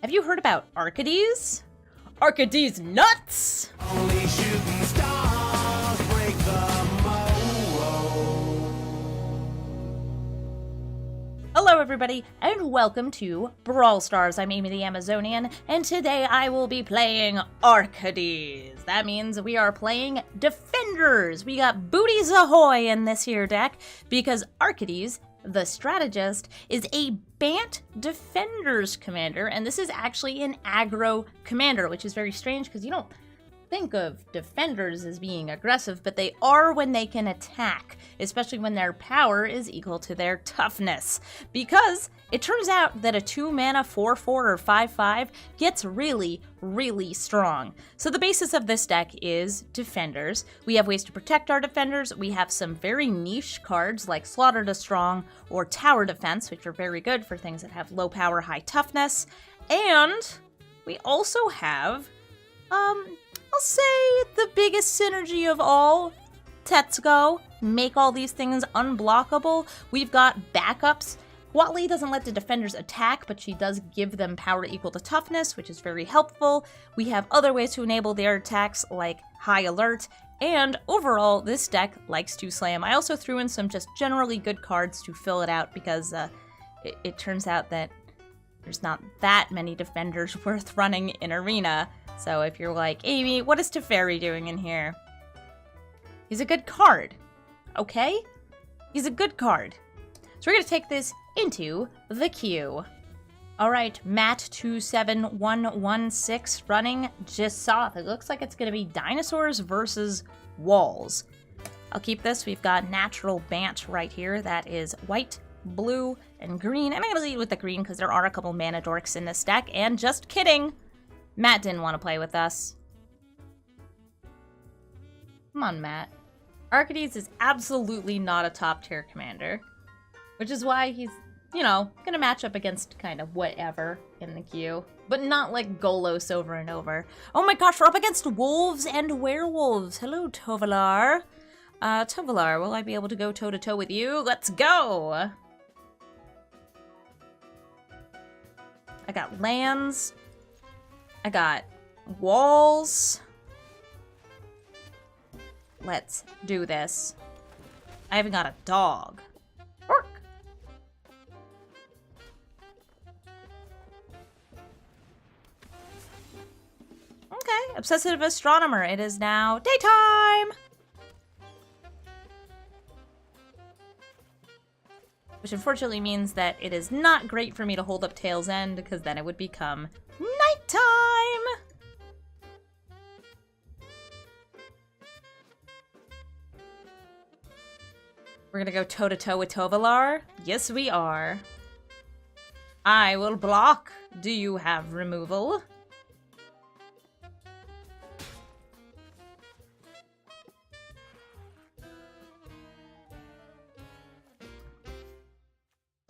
Have you heard about Arcades? Arcades nuts! Only shooting stars break the mold. Hello everybody, and welcome to Brawl Stars. I'm Amy the Amazonian, and today I will be playing Arcades. That means we are playing Defenders. We got booties ahoy in this here deck, because Arcades, the Strategist, is a Bant Defenders commander, and this is actually an aggro commander, which is very strange because you don't think of defenders as being aggressive, but they are when they can attack, especially when their power is equal to their toughness. Because it turns out that a 2-mana 4/4 or 5/5 gets really, really strong. So the basis of this deck is defenders. We have ways to protect our defenders. We have some very niche cards like Slaughter to Strong or Tower Defense, which are very good for things that have low power, high toughness. And we also have, I'll say the biggest synergy of all, Tetsugo, make all these things unblockable. We've got backups. Huatli doesn't let the defenders attack, but she does give them power equal to toughness, which is very helpful. We have other ways to enable their attacks, like High Alert, and overall, this deck likes to slam. I also threw in some just generally good cards to fill it out, because it turns out that there's not that many defenders worth running in Arena. So if you're like, Amy, what is Teferi doing in here? He's a good card, okay? He's a good card. So we're going to take this into the queue. All right, Matt27116 running Jisoth. It looks like it's going to be dinosaurs versus walls. I'll keep this. We've got natural Bant right here. That is white, blue, and green. And I'm going to lead with the green because there are a couple mana dorks in this deck. And just kidding, Matt didn't want to play with us. Come on, Matt. Arcades is absolutely not a top tier commander, which is why he's, you know, gonna match up against kind of whatever in the queue, but not like Golos over and over. Oh my gosh, we're up against wolves and werewolves. Hello, Tovalar. Tovalar, will I be able to go toe-to-toe with you? Let's go! I got lands. I got walls. Let's do this. I even got a dog. Orc. Okay, Obsessive Astronomer. It is now daytime! Which unfortunately means that it is not great for me to hold up Tail's End, because then it would become nighttime! We're gonna go toe-to-toe with Tovalar? Yes, we are. I will block. Do you have removal?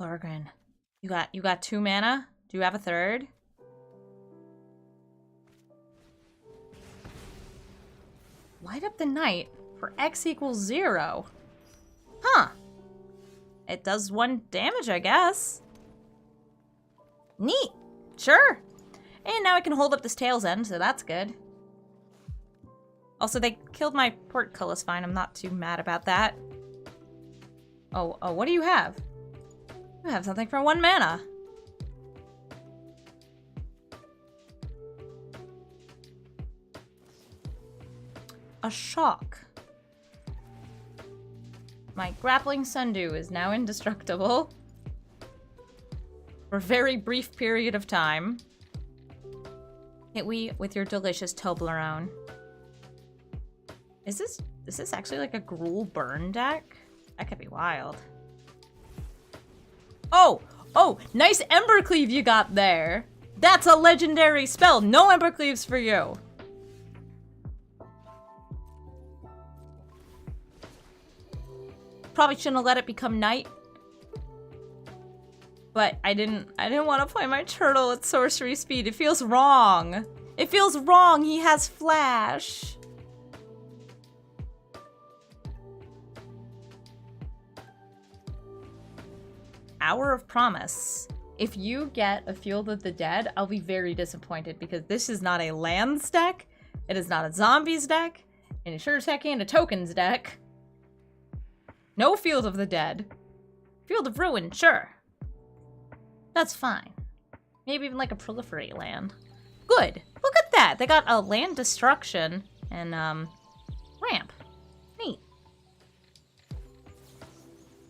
Lorgren, you got 2 mana? Do you have a third? Light up the night for X equals 0. Huh. It does 1 damage, I guess. Neat. Sure. And now I can hold up this Tail's End, so that's good. Also, they killed my Portcullis Vine. I'm not too mad about that. Oh, what do you have? You have something for 1 mana. A shock. My Grappling Sundew is now indestructible. For a very brief period of time. Hit we with your delicious Toblerone. Is this actually like a Gruul burn deck? That could be wild. Oh, nice Embercleave you got there. That's a legendary spell. No Embercleaves for you. Probably shouldn't have let it become night. But I didn't want to play my turtle at sorcery speed. It feels wrong. It feels wrong. He has flash. Hour of Promise. if you get a Field of the Dead, I'll be very disappointed because this is not a lands deck, it is not a zombies deck, and it sure as heck ain't a tokens deck. No Field of the Dead. Field of Ruin, sure. That's fine. Maybe even like a proliferate land. Good. Look at that. They got a land destruction and ramp. Neat.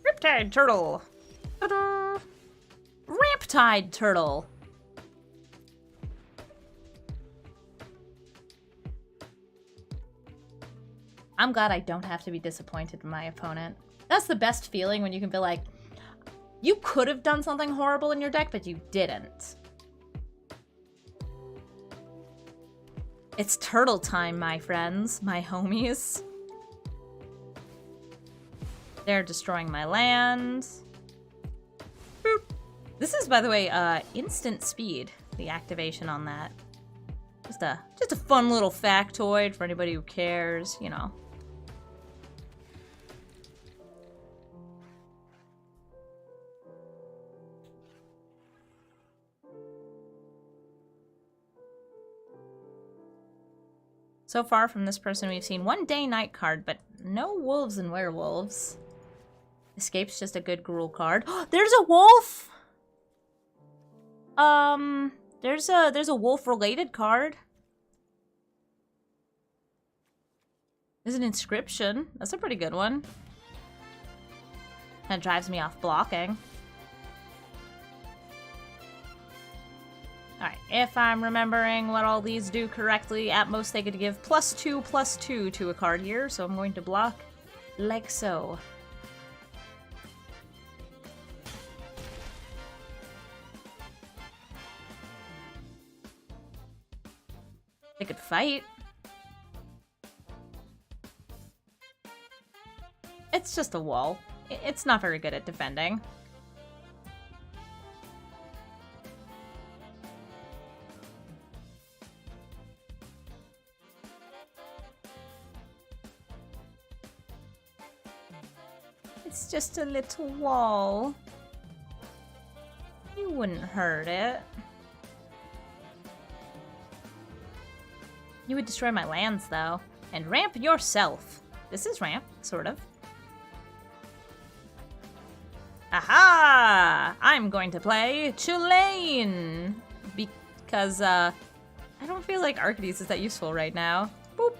Riptide Turtle. Ta-da! Ramptide Turtle. I'm glad I don't have to be disappointed in my opponent. That's the best feeling when you can be like, you could have done something horrible in your deck, but you didn't. It's turtle time, my friends, my homies. They're destroying my land. Boop. This is, by the way, instant speed, the activation on that. Just a fun little factoid for anybody who cares, you know. So far from this person, we've seen one day-night card, but no wolves and werewolves. Escape's just a good gruel card. There's a wolf! There's a wolf-related card. There's an inscription. That's a pretty good one. That drives me off blocking. Alright, if I'm remembering what all these do correctly, at most they could give +2/+2 to a card here, so I'm going to block like so. They could fight. It's just a wall. It's not very good at defending. It's just a little wall. You wouldn't hurt it. You would destroy my lands, though. And ramp yourself. This is ramp, sort of. Aha! I'm going to play Tulane! Because, I don't feel like Arcades is that useful right now. Boop.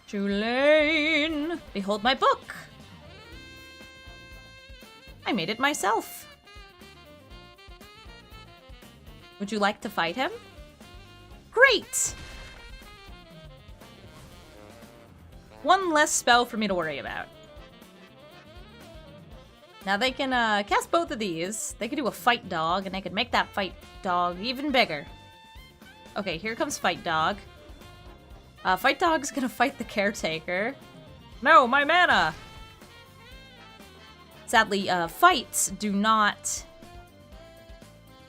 Tulane! Behold my book! I made it myself. Would you like to fight him? Great! One less spell for me to worry about. Now they can cast both of these. They could do a fight dog, and they could make that fight dog even bigger. Okay, here comes fight dog. Fight dog's gonna fight the caretaker. No, my mana! Sadly, fights do not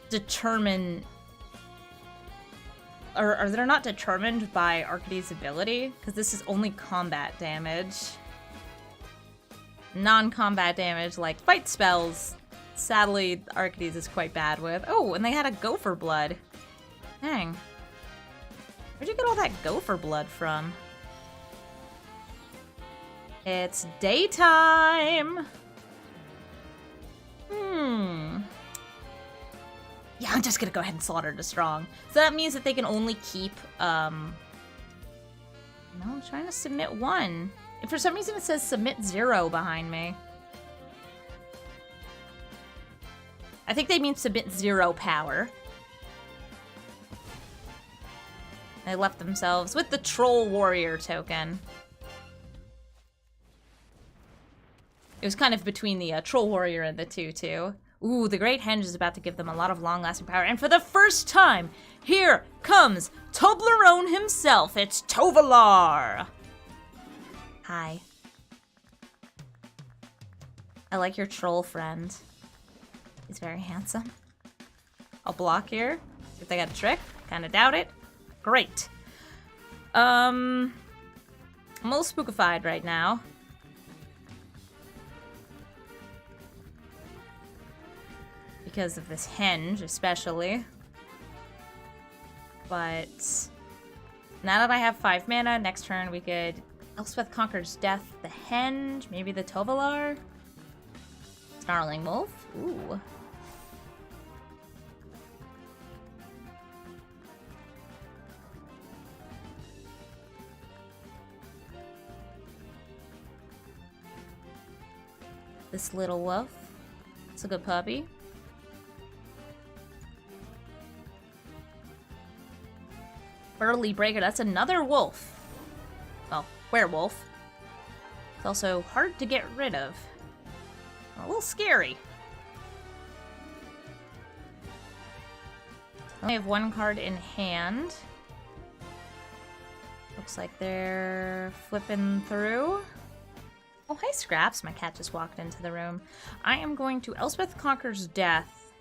determine, or they're not determined by Arcady's ability, because this is only combat damage. Non-combat damage, like fight spells, sadly, Arcady's is quite bad with. Oh, and they had a gopher blood. Dang. Where'd you get all that gopher blood from? It's daytime! Yeah, I'm just gonna go ahead and slaughter the strong. So that means that they can only keep, no, I'm trying to submit 1. And for some reason it says submit 0 behind me. I think they mean submit 0 power. They left themselves with the Troll Warrior token. It was kind of between the Troll Warrior and the 2/2. Ooh, the Great Henge is about to give them a lot of long-lasting power. And for the first time, here comes Toblerone himself. It's Tovalar. Hi. I like your troll friend. He's very handsome. I'll block here. See if they got a trick. Kinda doubt it. Great. I'm a little spookified right now. Because of this henge, especially. But now that I have 5 mana, next turn we could Elspeth Conquers Death, the henge, maybe the Tovolar. Snarling Wolf. Ooh. This little wolf. It's a good puppy. Burly Breaker, that's another wolf. Well, werewolf. It's also hard to get rid of. A little scary. I have 1 card in hand. Looks like they're flipping through. Oh, hi, Scraps. My cat just walked into the room. I am going to Elspeth Conquers Death.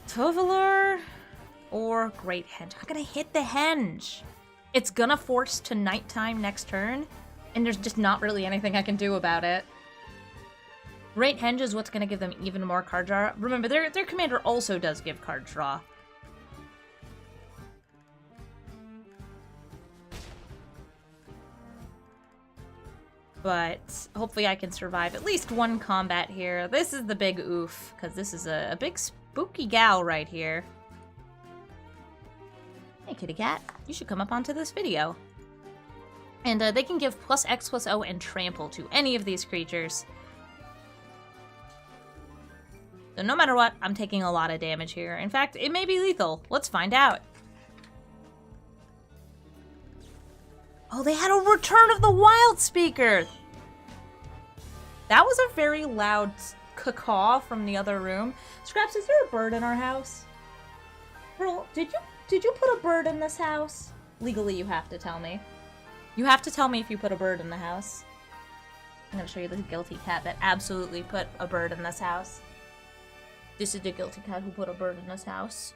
Tovolar or Great Henge. I'm gonna hit the henge. It's gonna force to nighttime next turn, and there's just not really anything I can do about it. Great Henge is what's gonna give them even more card draw. Remember, their commander also does give card draw. But hopefully I can survive at least 1 combat here. This is the big oof, because this is a big spooky gal right here. Hey, kitty cat. You should come up onto this video. And they can give +X/+O and trample to any of these creatures. So no matter what, I'm taking a lot of damage here. In fact, it may be lethal. Let's find out. Oh, they had a Return of the Wild Speaker! That was a very loud caw from the other room. Scraps, is there a bird in our house? Girl, did you put a bird in this house? Legally, you have to tell me. You have to tell me if you put a bird in the house. I'm gonna show you the guilty cat that absolutely put a bird in this house. This is the guilty cat who put a bird in this house.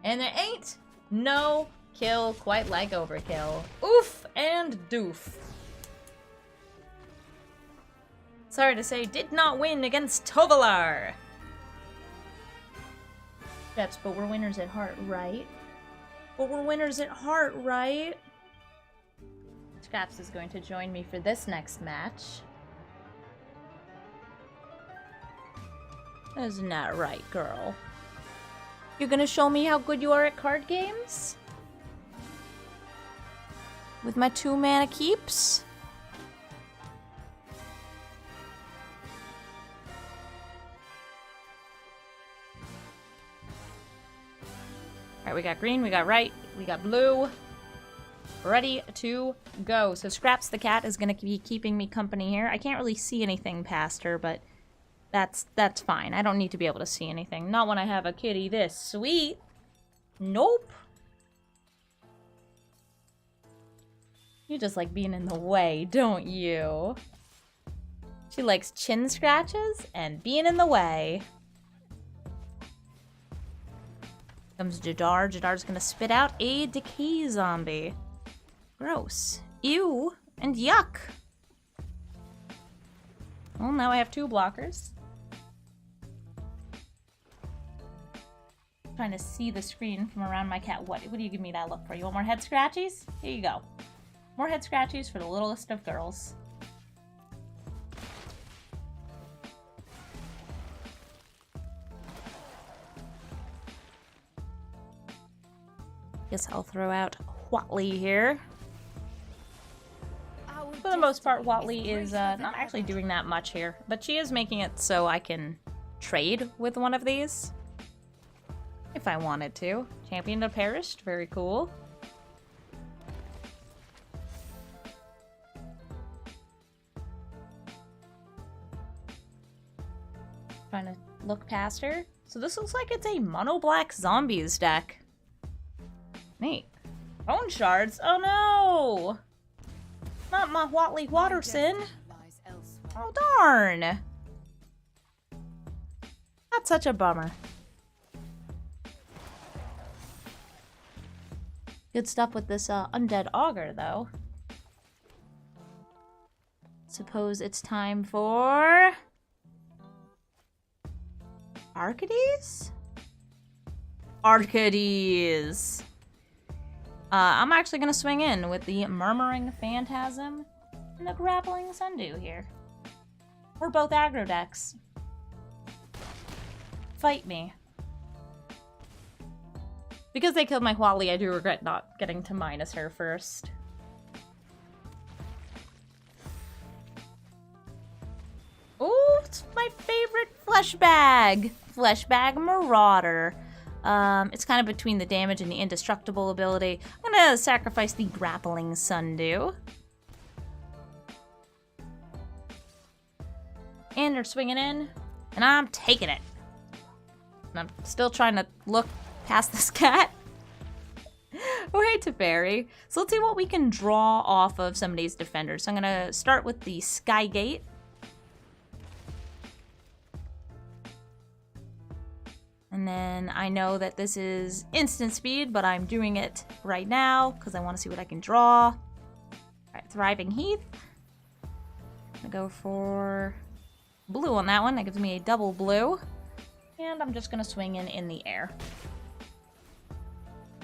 And there ain't no kill quite like overkill. Oof and doof. Sorry to say, did not win against Tovolar. That's, but we're winners at heart, right? But we're winners at heart, right? Scraps is going to join me for this next match. Isn't that right, girl? You're gonna show me how good you are at card games? With my 2 mana keeps? Alright, we got green, we got right, we got blue. Ready to go. So Scraps the cat is gonna be keeping me company here. I can't really see anything past her, but that's fine. I don't need to be able to see anything. Not when I have a kitty this sweet. Nope. You just like being in the way, don't you? She likes chin scratches and being in the way. Comes Jadar. Jadar's gonna spit out a decay zombie. Gross. Ew. And yuck. Well, now I have 2 blockers. I'm trying to see the screen from around my cat. What do you give me that look for? You want more head scratchies? Here you go. More head scratchies for the littlest of girls. Guess I'll throw out Huatli here. For the most part, Huatli is not actually doing that much here, but she is making it so I can trade with one of these. If I wanted to. Champion to Perished, very cool. Trying to look past her. So this looks like it's a mono black zombies deck. Neat. Bone shards? Oh no! Not my Huatli Watterson. Oh darn! That's such a bummer. Good stuff with this undead augur, though. Suppose it's time for... Arcades? Arcades! I'm actually gonna swing in with the Murmuring Phantasm and the Grappling Sundew here. We're both aggro decks. Fight me. Because they killed my Huatli, I do regret not getting to minus her first. Oh, it's my favorite flesh bag! Flesh bag Marauder. It's kind of between the damage and the indestructible ability. I'm gonna sacrifice the Grappling Sundew. And they're swinging in, and I'm taking it. And I'm still trying to look past this cat. Way to bury. So let's see what we can draw off of some of these defenders. So I'm gonna start with the Skygate. And then I know that this is instant speed, but I'm doing it right now because I want to see what I can draw. All right, Thriving Heath. I'm gonna go for blue on that one. That gives me a double blue. And I'm just gonna swing in the air.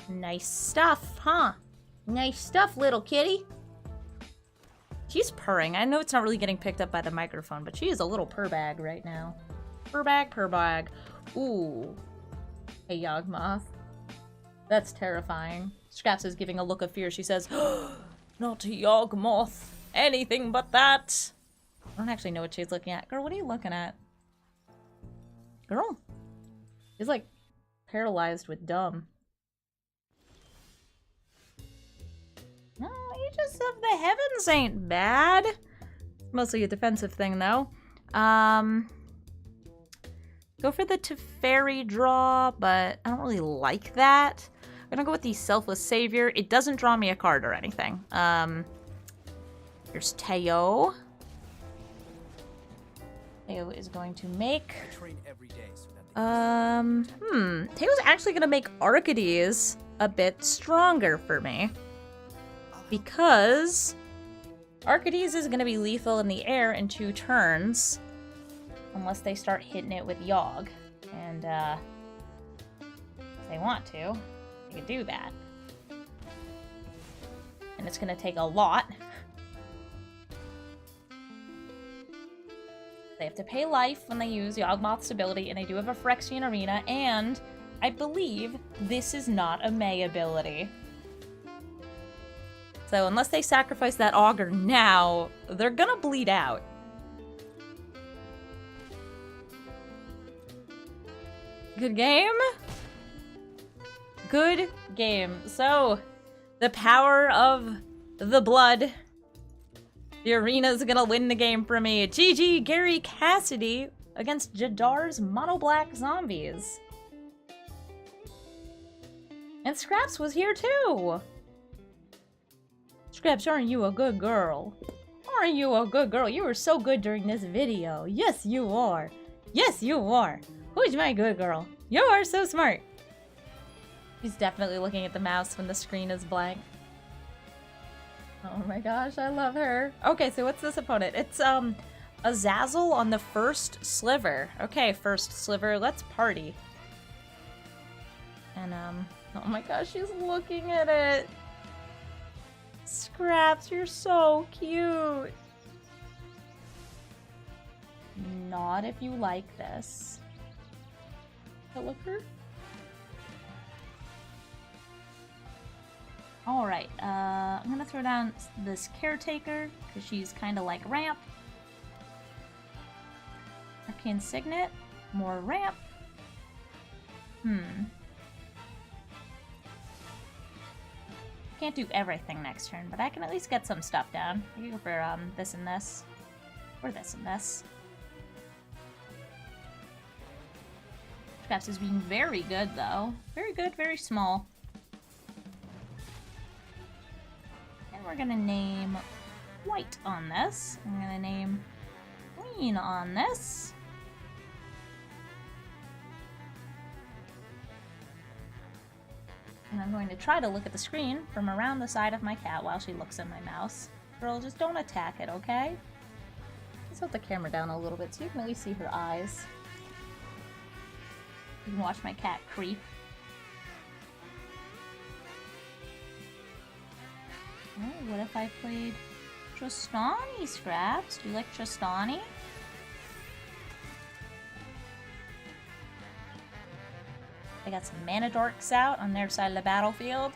Nice stuff, huh? Nice stuff, little kitty. She's purring. I know it's not really getting picked up by the microphone, but she is a little purr bag right now. Purr bag, purr bag. Ooh. Hey, Yawgmoth. That's terrifying. Scraps is giving a look of fear. She says, not a Yawgmoth. Anything but that. I don't actually know what she's looking at. Girl, what are you looking at? Girl. She's like paralyzed with dumb. No, Aegis of the Heavens ain't bad. Mostly a defensive thing, though. Go for the Teferi draw, but I don't really like that. I'm gonna go with the Selfless Savior. It doesn't draw me a card or anything. Here's Teyo. Teyo is going to make... Teyo's actually gonna make Arcades a bit stronger for me. Because Arcades is gonna be lethal in the air in 2 turns. Unless they start hitting it with Yawg. And, if they want to, they can do that. And it's gonna take a lot. They have to pay life when they use Yawgmoth's ability, and they do have a Phyrexian Arena, and I believe this is not a May ability. So unless they sacrifice that Augur now, they're gonna bleed out. Good game? Good game. So, the power of the blood. The arena's gonna win the game for me. GG Gary Cassidy against Jadar's Mono Black Zombies. And Scraps was here too. Scraps, aren't you a good girl? Aren't you a good girl? You were so good during this video. Yes, you are. Yes, you are. Who's my good girl? You are so smart. He's definitely looking at the mouse when the screen is blank. Oh my gosh, I love her. Okay, so what's this opponent? It's Azazel on the first sliver. Okay, first sliver, let's party. And oh my gosh, she's looking at it. Scraps, you're so cute. Not if you like this. Look her. Alright, I'm gonna throw down this Caretaker, because she's kind of like ramp. Arcane Signet, more ramp. Can't do everything next turn, but I can at least get some stuff down. I can go for this and this. Or this and this. Scraps is being very good, though. Very good, very small. And we're gonna name white on this. I'm gonna name green on this. And I'm going to try to look at the screen from around the side of my cat while she looks at my mouse. Girl, just don't attack it, okay? Let's tilt the camera down a little bit so you can at least see her eyes. You can watch my cat creep. Oh, what if I played Trostani, Scraps? Do you like Trostani? They got some mana dorks out on their side of the battlefield.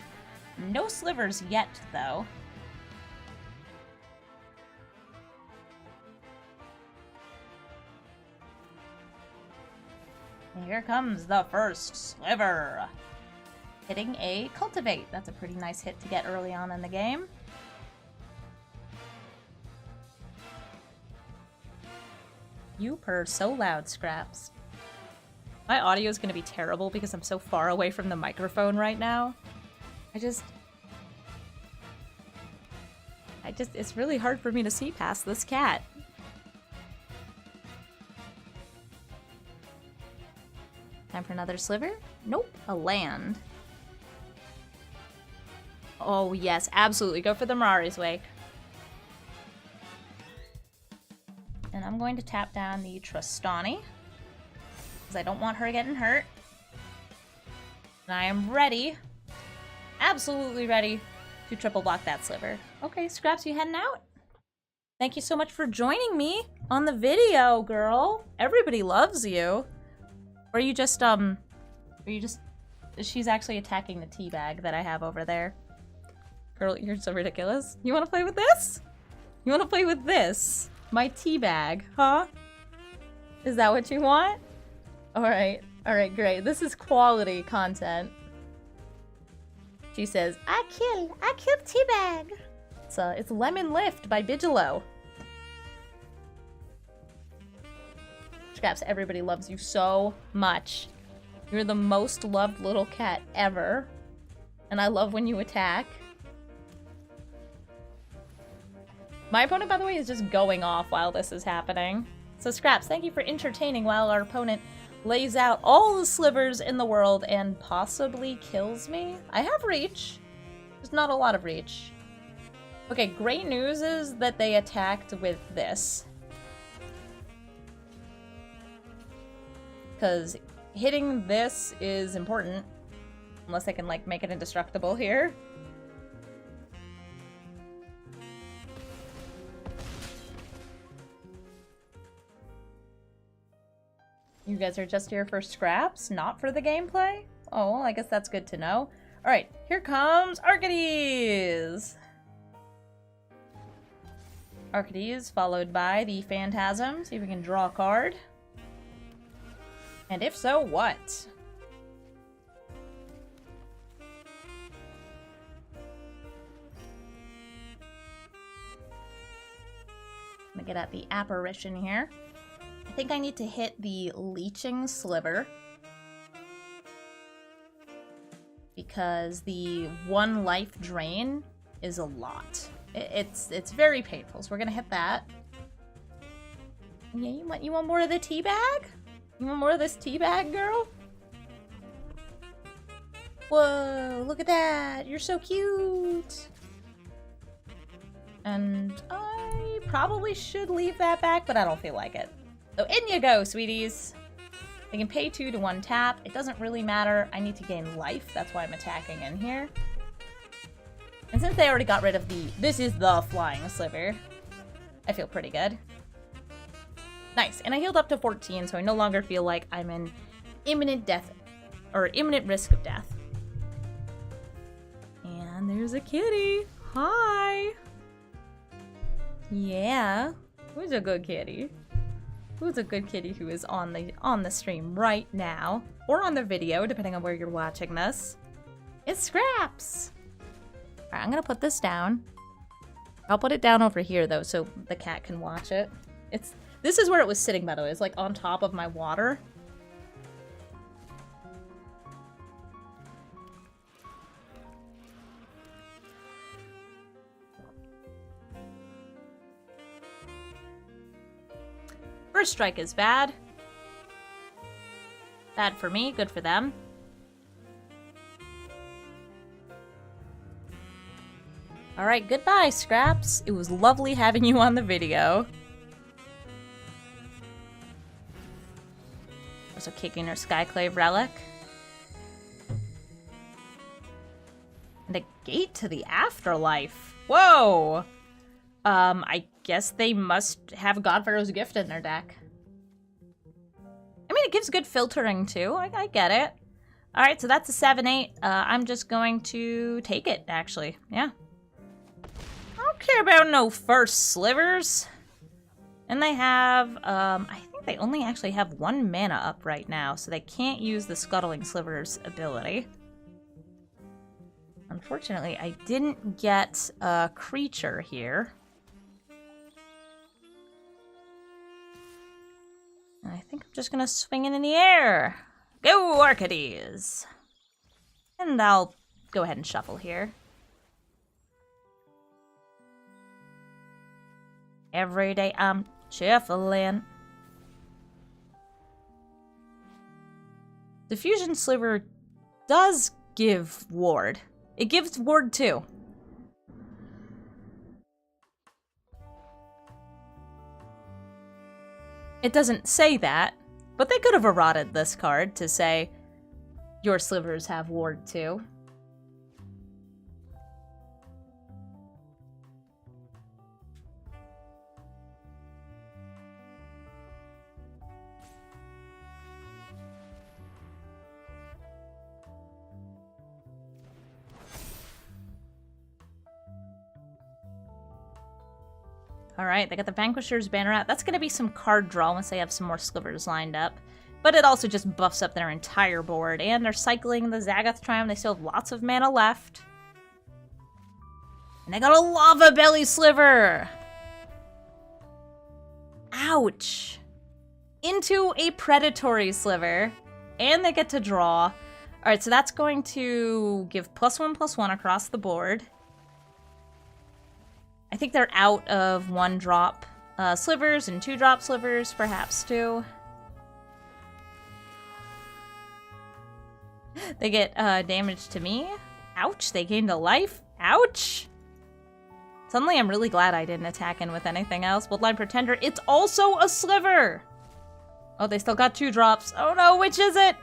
No slivers yet, though. And here comes the first sliver. Hitting a Cultivate. That's a pretty nice hit to get early on in the game. You purr so loud, Scraps. My audio is going to be terrible because I'm so far away from the microphone right now. It's really hard for me to see past this cat. Time for another sliver? Nope, a land. Oh yes, absolutely, go for the Mirari's Wake. And I'm going to tap down the Trostani, because I don't want her getting hurt. And I am ready, absolutely ready, to triple block that sliver. Okay, Scraps, you heading out? Thank you so much for joining me on the video, girl. Everybody loves you. Or you just, she's actually attacking the tea bag that I have over there. Girl, you're so ridiculous. You want to play with this? You want to play with this? My tea bag, huh? Is that what you want? Alright, great. This is quality content. She says, I killed Teabag. It's Lemon Lift by Bigelow. Scraps, everybody loves you so much. You're the most loved little cat ever. And I love when you attack. My opponent, by the way, is just going off while this is happening. So Scraps, thank you for entertaining while our opponent lays out all the slivers in the world and possibly kills me. I have reach. There's not a lot of reach. Okay, great news is that they attacked with this. Because hitting this is important. Unless I can, like, make it indestructible here. You guys are just here for Scraps, not for the gameplay? Oh, well, I guess that's good to know. Alright, here comes Arcades! Arcades, followed by the Phantasm. See if we can draw a card. And if so, what? I'm gonna get at the Apparition here. I think I need to hit the Leeching Sliver. Because the 1 life drain is a lot. It's very painful, so we're gonna hit that. Yeah, you want more of the tea bag? You want more of this tea bag, girl? Whoa, look at that! You're so cute! And I probably should leave that back, but I don't feel like it. So in you go, sweeties! They can pay 2 to 1 tap. It doesn't really matter. I need to gain life. That's why I'm attacking in here. And since they already got rid of this is the Flying Sliver, I feel pretty good. Nice. And I healed up to 14, so I no longer feel like I'm in imminent death, or imminent risk of death. And there's a kitty. Hi! Yeah. Who's a good kitty? Who's a good kitty who is on the stream right now, or on the video, depending on where you're watching this? It's Scraps! Alright, I'm gonna put this down. I'll put it down over here, though, so the cat can watch it. This is where it was sitting, by the way. It's, like, on top of my water. First strike is bad. Bad for me, good for them. Alright, goodbye, Scraps. It was lovely having you on the video. Also kicking her Skyclave relic. And a gate to the afterlife. Whoa! I guess they must have Godpharaoh's gift in their deck. I mean, it gives good filtering, too. I get it. Alright, so that's a 7-8. I'm just going to take it, actually. Yeah. I don't care about no first slivers. And they have, I think they only actually have 1 mana up right now, so they can't use the Scuttling Slivers ability. Unfortunately, I didn't get a creature here. I think I'm just gonna swing it in the air. Go, Arcades! And I'll go ahead and shuffle here. Every day I'm shuffling. Diffusion Sliver does give ward. It gives ward too. It doesn't say that, but they could have eroded this card to say, your slivers have ward too. Alright, they got the Vanquisher's banner out. That's going to be some card draw once they have some more slivers lined up. But it also just buffs up their entire board. And they're cycling the Zaggoth Triumph. They still have lots of mana left. And they got a Lava Belly Sliver! Ouch! Into a Predatory Sliver. And they get to draw. Alright, so that's going to give +1/+1 across the board. I think they're out of 1-drop slivers and 2-drop slivers, perhaps, too. They get damage to me. Ouch, they gained a life. Ouch! Suddenly I'm really glad I didn't attack in with anything else. Bloodline Pretender, it's also a sliver! Oh, they still got 2 drops. Oh no, which is it?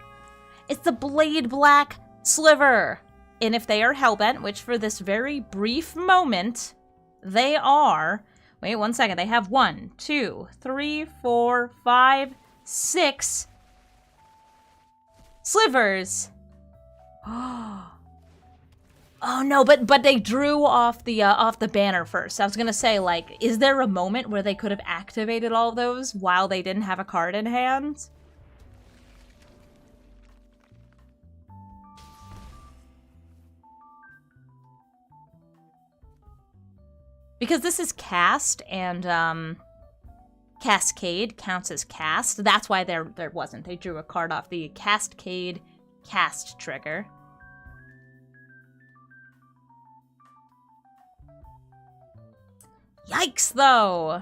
It's the Blade Black Sliver! And if they are Hellbent, which for this very brief moment... They are, wait 1 second, they have 1, 2, 3, 4, 5, 6 slivers. Oh no, but they drew off the banner first. I was gonna say, like, is there a moment where they could have activated all those while they didn't have a card in hand? Because this is cast, and Cascade counts as cast. That's why there wasn't. They drew a card off the Cascade cast trigger. Yikes, though!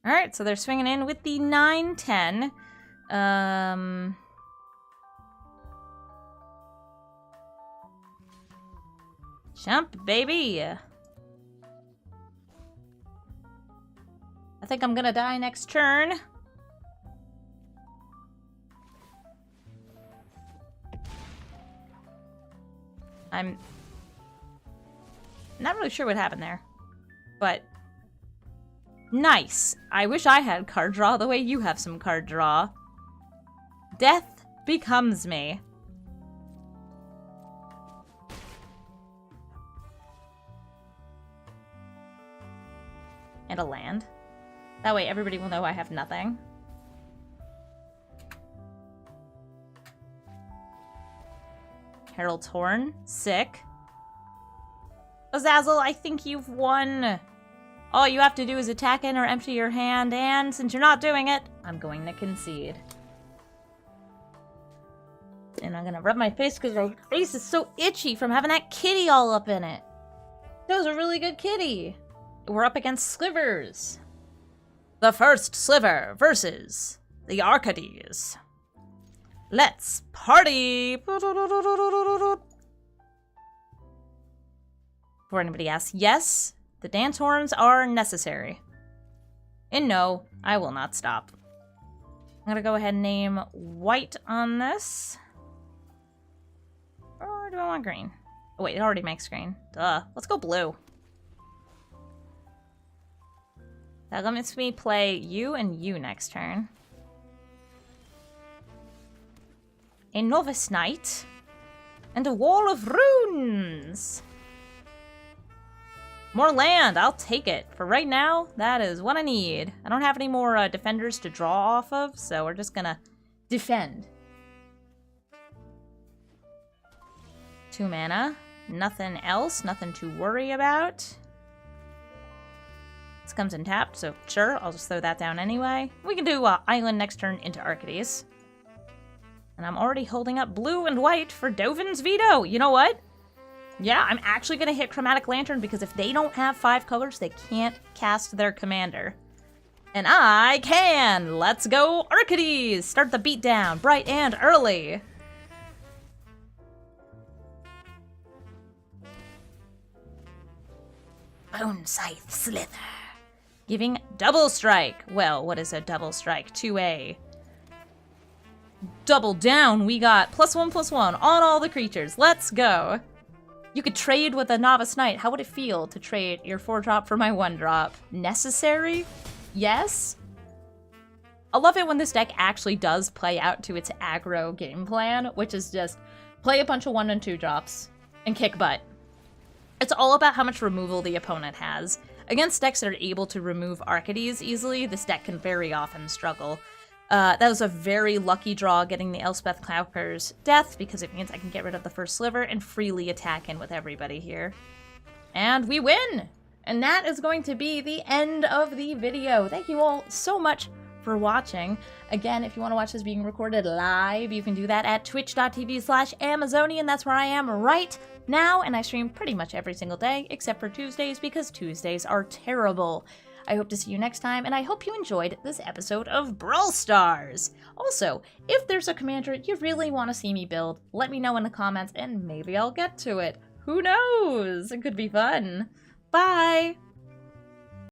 Alright, so they're swinging in with the 9-10. Jump, baby! I think I'm gonna die next turn. I'm not really sure what happened there, but nice. I wish I had card draw the way you have some card draw. Death becomes me. And a land. That way everybody will know I have nothing. Herald's Horn. Sick. Azazel, I think you've won. All you have to do is attack in or empty your hand, and since you're not doing it, I'm going to concede. And I'm gonna rub my face because my face is so itchy from having that kitty all up in it. That was a really good kitty. We're up against slivers. The first sliver versus the Arcades. Let's party! Before anybody asks, yes, the dance horns are necessary. And no, I will not stop. I'm gonna go ahead and name white on this. Or do I want green? Oh wait, it already makes green. Duh. Let's go blue. That lets me play you and you next turn. A Novice Knight. And a Wall of Runes! More land! I'll take it. For right now, that is what I need. I don't have any more defenders to draw off of, so we're just gonna defend. 2 mana. Nothing else. Nothing to worry about. This comes in tapped, so sure, I'll just throw that down anyway. We can do Island next turn into Arcades. And I'm already holding up blue and white for Dovin's Veto. You know what? Yeah, I'm actually going to hit Chromatic Lantern because if they don't have 5 colors, they can't cast their commander. And I can! Let's go Arcades! Start the beatdown, bright and early. Bone Scythe Slither. Giving double strike. Well, what is a double strike? 2A. Double down, we got +1/+1 on all the creatures. Let's go. You could trade with a Novice Knight. How would it feel to trade your 4-drop for my 1-drop? Necessary? Yes? I love it when this deck actually does play out to its aggro game plan, which is just play a bunch of 1 and 2 drops and kick butt. It's all about how much removal the opponent has. Against decks that are able to remove Arcades easily, this deck can very often struggle. That was a very lucky draw getting the Elspeth Clouker's death because it means I can get rid of the first sliver and freely attack in with everybody here. And we win! And that is going to be the end of the video. Thank you all so much for watching. Again, if you want to watch this being recorded live, you can do that at twitch.tv/Amazonian. That's where I am right now, and I stream pretty much every single day except for Tuesdays because Tuesdays are terrible. I hope to see you next time, and I hope you enjoyed this episode of Brawl Stars. Also, if there's a commander you really want to see me build, let me know in the comments and maybe I'll get to it. Who knows? It could be fun. Bye!